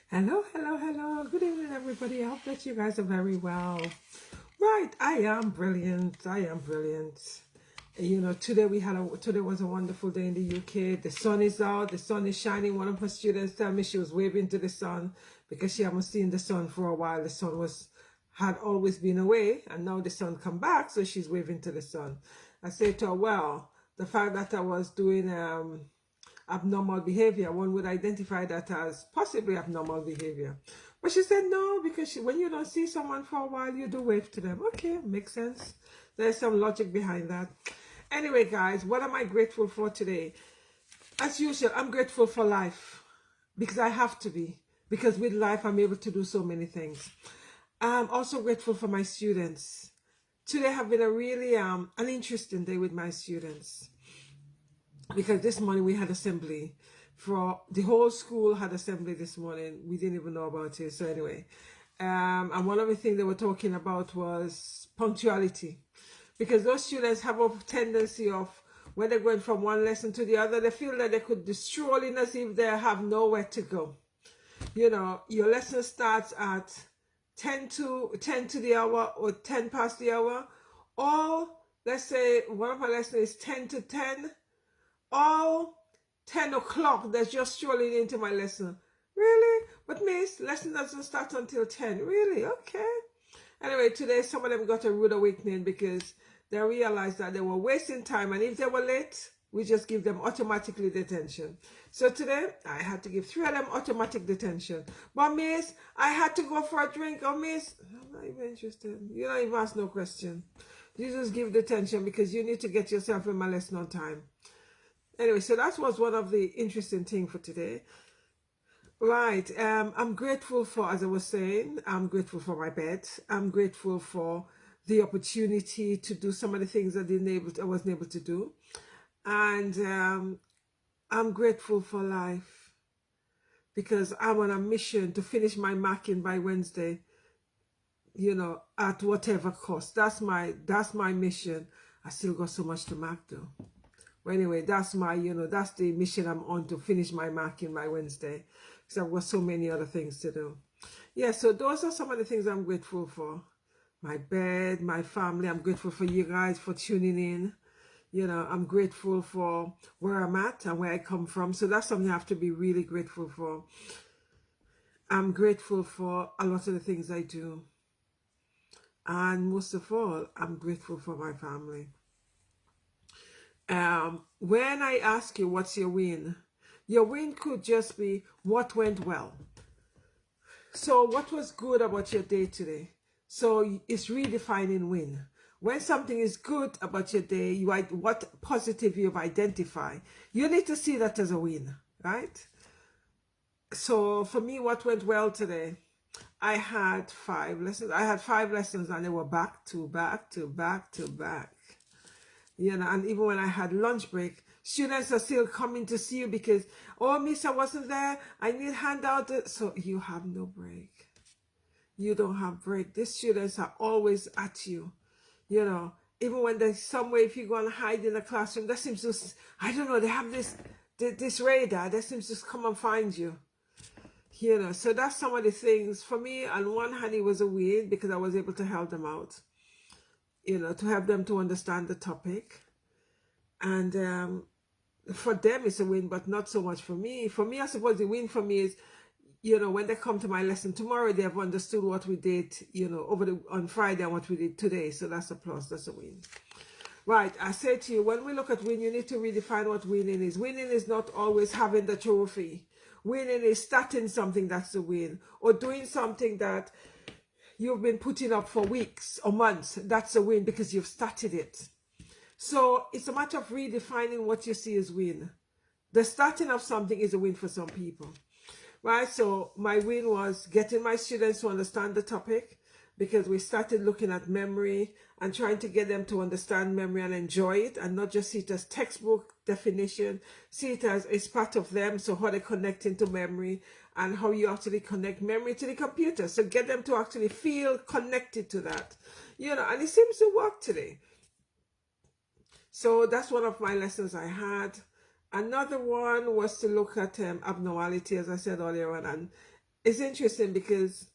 Hello, hello, hello. Good evening, everybody. I hope that you guys are very well. Right, I am brilliant. I am brilliant. Today was a wonderful day in the UK. The sun is out. The sun is shining. One of my students told me she was waving to the sun because she hadn't seen the sun for a while. The sun had always been away, and now the sun come back, so she's waving to the sun. I said to her, well, the fact that I was doing abnormal behavior, one would identify that as possibly abnormal behavior. But she said no, because when you don't see someone for a while, you do wave to them. Okay, makes sense. There's some logic behind that. Anyway, guys, what am I grateful for today? As usual, I'm grateful for life because I have to be. Because with life, I'm able to do so many things. I'm also grateful for my students. Today have been a really an interesting day with my students, because this morning we had assembly. For the whole school had assembly this morning. We didn't even know about it. So anyway, and one of the things they were talking about was punctuality, because those students have a tendency of, when they're going from one lesson to the other, they feel that they could be strolling as if they have nowhere to go. You know, your lesson starts at 10 to the hour, or 10 past the hour, or let's say one of our lessons is 10 to 10, all 10 o'clock, they're just strolling into my lesson. Really? But miss, lesson doesn't start until 10. Really? Okay. Anyway, today some of them got a rude awakening because they realized that they were wasting time, and if they were late, we just give them automatically detention. So today I had to give 3 of them automatic detention. But miss, I had to go for a drink. Oh miss, I'm not even interested. You don't even ask no question. You just give detention because you need to get yourself in my lesson on time. Anyway, so that was one of the interesting things for today. Right. I'm grateful for, as I was saying, I'm grateful for my bed. I'm grateful for the opportunity to do some of the things I wasn't able to do. And I'm grateful for life because I'm on a mission to finish my marking by Wednesday, at whatever cost. That's my mission. I still got so much to mark though. Well, anyway, that's that's the mission I'm on, to finish my marking by Wednesday, because I've got so many other things to do. Yeah, so those are some of the things I'm grateful for. My bed, my family. I'm grateful for you guys for tuning in. I'm grateful for where I'm at and where I come from. So that's something I have to be really grateful for. I'm grateful for a lot of the things I do. And most of all, I'm grateful for my family. When I ask you what's your win could just be what went well. So what was good about your day today? So it's redefining win. When something is good about your day, what positive you've identified, you need to see that as a win, right? So for me, what went well today? I had 5 lessons. I had 5 lessons, and they were back to back to back to back. And even when I had lunch break, students are still coming to see you because, oh, miss, I wasn't there. I need handout. So you have no break. You don't have break. These students are always at you. Even when there's somewhere, if you go and hide in a classroom, that seems to, I don't know, they have this radar that seems to come and find you. So that's some of the things. For me, on one hand, it was a win because I was able to help them out. To help them to understand the topic. And for them, it's a win, but not so much for me. For me, I suppose the win for me is, when they come to my lesson tomorrow, they have understood what we did, on Friday and what we did today. So that's a plus, that's a win. Right, I say to you, when we look at win, you need to redefine what winning is. Winning is not always having the trophy. Winning is starting something, that's a win. Or doing something that you've been putting up for weeks or months, that's a win because you've started it. So it's a matter of redefining what you see as win. The starting of something is a win for some people, right? So my win was getting my students to understand the topic, because we started looking at memory and trying to get them to understand memory and enjoy it, and not just see it as textbook definition, see it as it's part of them. So how they connect into memory and how you actually connect memory to the computer. So get them to actually feel connected to that, and it seems to work today. So that's one of my lessons I had. Another one was to look at abnormality, as I said earlier on, and it's interesting because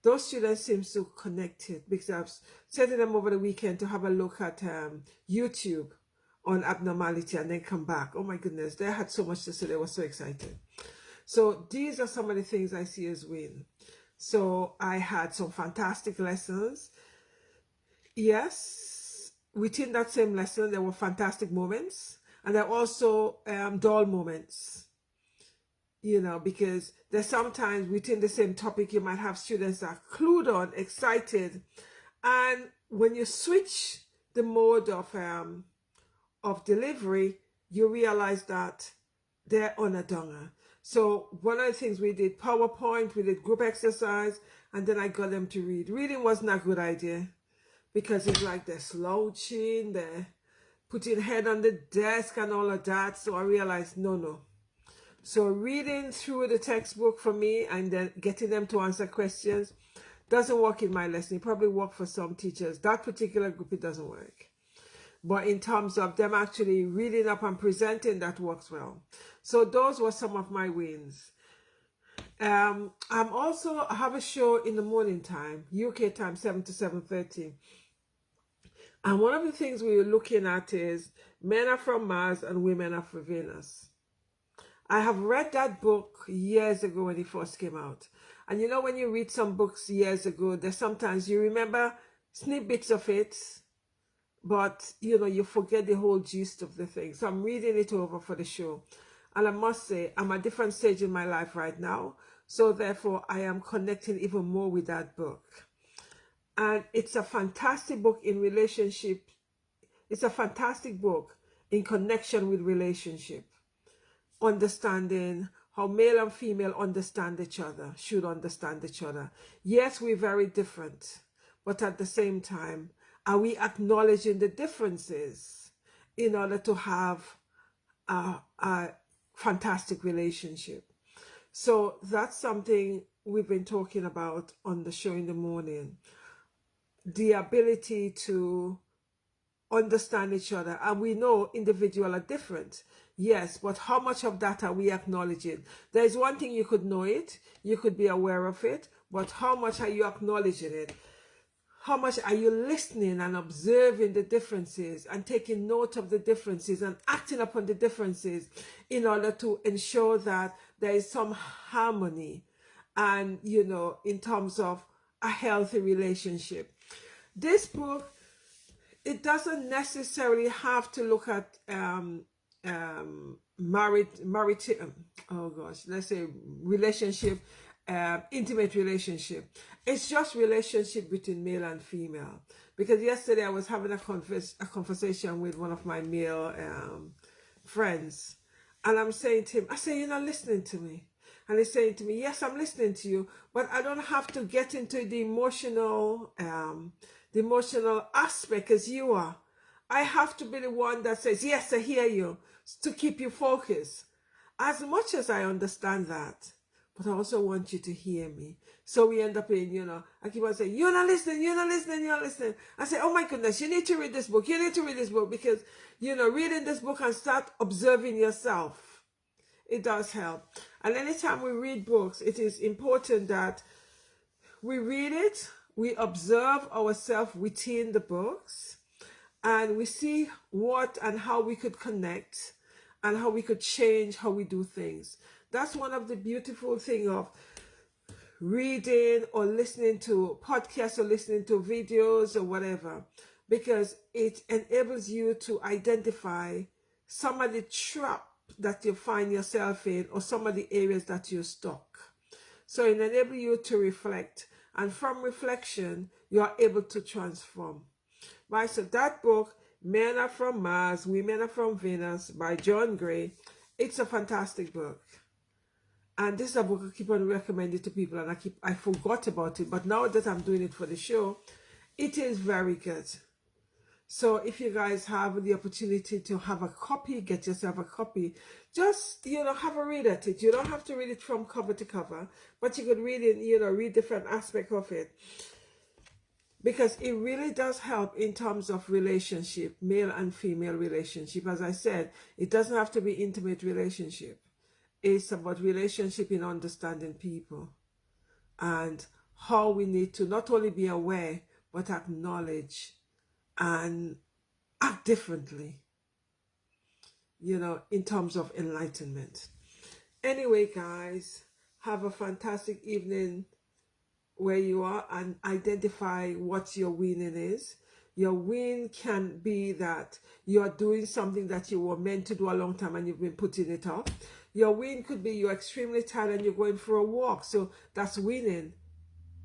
those students seem so connected, because I've set them over the weekend to have a look at YouTube on abnormality and then come back. Oh my goodness, they had so much to say. They were so excited. So these are some of the things I see as win. So I had some fantastic lessons. Yes, within that same lesson, there were fantastic moments, and there are also dull moments, because there's sometimes within the same topic, you might have students that are clued on, excited, and when you switch the mode of delivery, you realize that they're on a donger. So one of the things we did PowerPoint, we did group exercise, and then I got them to read. Reading wasn't a good idea because it's like they're slouching, they're putting head on the desk and all of that. So I realized, no. So reading through the textbook for me and then getting them to answer questions doesn't work in my lesson. It probably works for some teachers. That particular group, it doesn't work. But in terms of them actually reading up and presenting, that works well. So those were some of my wins. I have a show in the morning time, UK time, 7 to 7:30. And one of the things we were looking at is Men Are From Mars and Women Are From Venus. I have read that book years ago when it first came out. And when you read some books years ago, there's sometimes you remember snippets of it, but you forget the whole gist of the thing. So I'm reading it over for the show. And I must say, I'm at a different stage in my life right now. So therefore, I am connecting even more with that book. And it's a fantastic book in relationship. It's a fantastic book in connection with relationship. Understanding how male and female understand each other, should understand each other. Yes, we're very different, but at the same time, are we acknowledging the differences in order to have a fantastic relationship? So that's something we've been talking about on the show in the morning. The ability to understand each other. And we know individuals are different. Yes, but how much of that are we acknowledging? There's one thing, you could know it, you could be aware of it, but how much are you acknowledging it? How much are you listening and observing the differences and taking note of the differences and acting upon the differences in order to ensure that there is some harmony and, in terms of a healthy relationship? This book, it doesn't necessarily have to look at let's say relationship, intimate relationship. It's just relationship between male and female. Because yesterday I was having a conversation with one of my male friends, and I'm saying to him, I say, you're not listening to me. And he's saying to me, yes, I'm listening to you, but I don't have to get into the emotional aspect as you are. I have to be the one that says, yes, I hear you, to keep you focused. As much as I understand that, but I also want you to hear me. So we end up in, I keep on saying, you're not listening, you're not listening, you're not listening. I say, oh my goodness, you need to read this book. You need to read this book because, reading this book and start observing yourself. It does help. And anytime we read books, it is important that we read it, we observe ourselves within the books, and we see what and how we could connect and how we could change how we do things. That's one of the beautiful things of reading or listening to podcasts or listening to videos or whatever, because it enables you to identify some of the trap that you find yourself in or some of the areas that you're stuck. So it enables you to reflect, and from reflection, you are able to transform. Right, so that book, Men Are From Mars, Women Are From Venus by John Gray, it's a fantastic book. And this is a book I keep on recommending to people, and I forgot about it, but now that I'm doing it for the show, it is very good. So if you guys have the opportunity to have a copy, get yourself a copy. Just, have a read at it. You don't have to read it from cover to cover, but you could read it, read different aspects of it. Because it really does help in terms of relationship, male and female relationship. As I said, it doesn't have to be intimate relationship. It's about relationship in understanding people. and how we need to not only be aware, but acknowledge and act differently, in terms of enlightenment. Anyway, guys, have a fantastic evening where you are, and identify what your winning is. Your win can be that you're doing something that you were meant to do a long time and you've been putting it off. Your win could be you're extremely tired and you're going for a walk. So that's winning,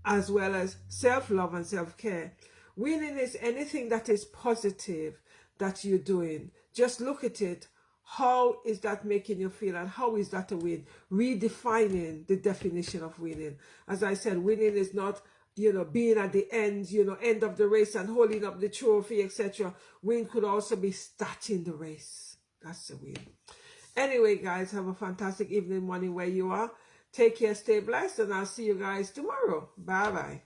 as well as self-love and self-care. Winning is anything that is positive that you're doing. Just look at it. How is that making you feel, and how is that a win? Redefining the definition of winning. As I said, winning is not, being at the end, end of the race and holding up the trophy, etc. Win could also be starting the race. That's the win. Anyway, guys, have a fantastic evening, morning where you are. Take care, stay blessed, and I'll see you guys tomorrow. Bye-bye.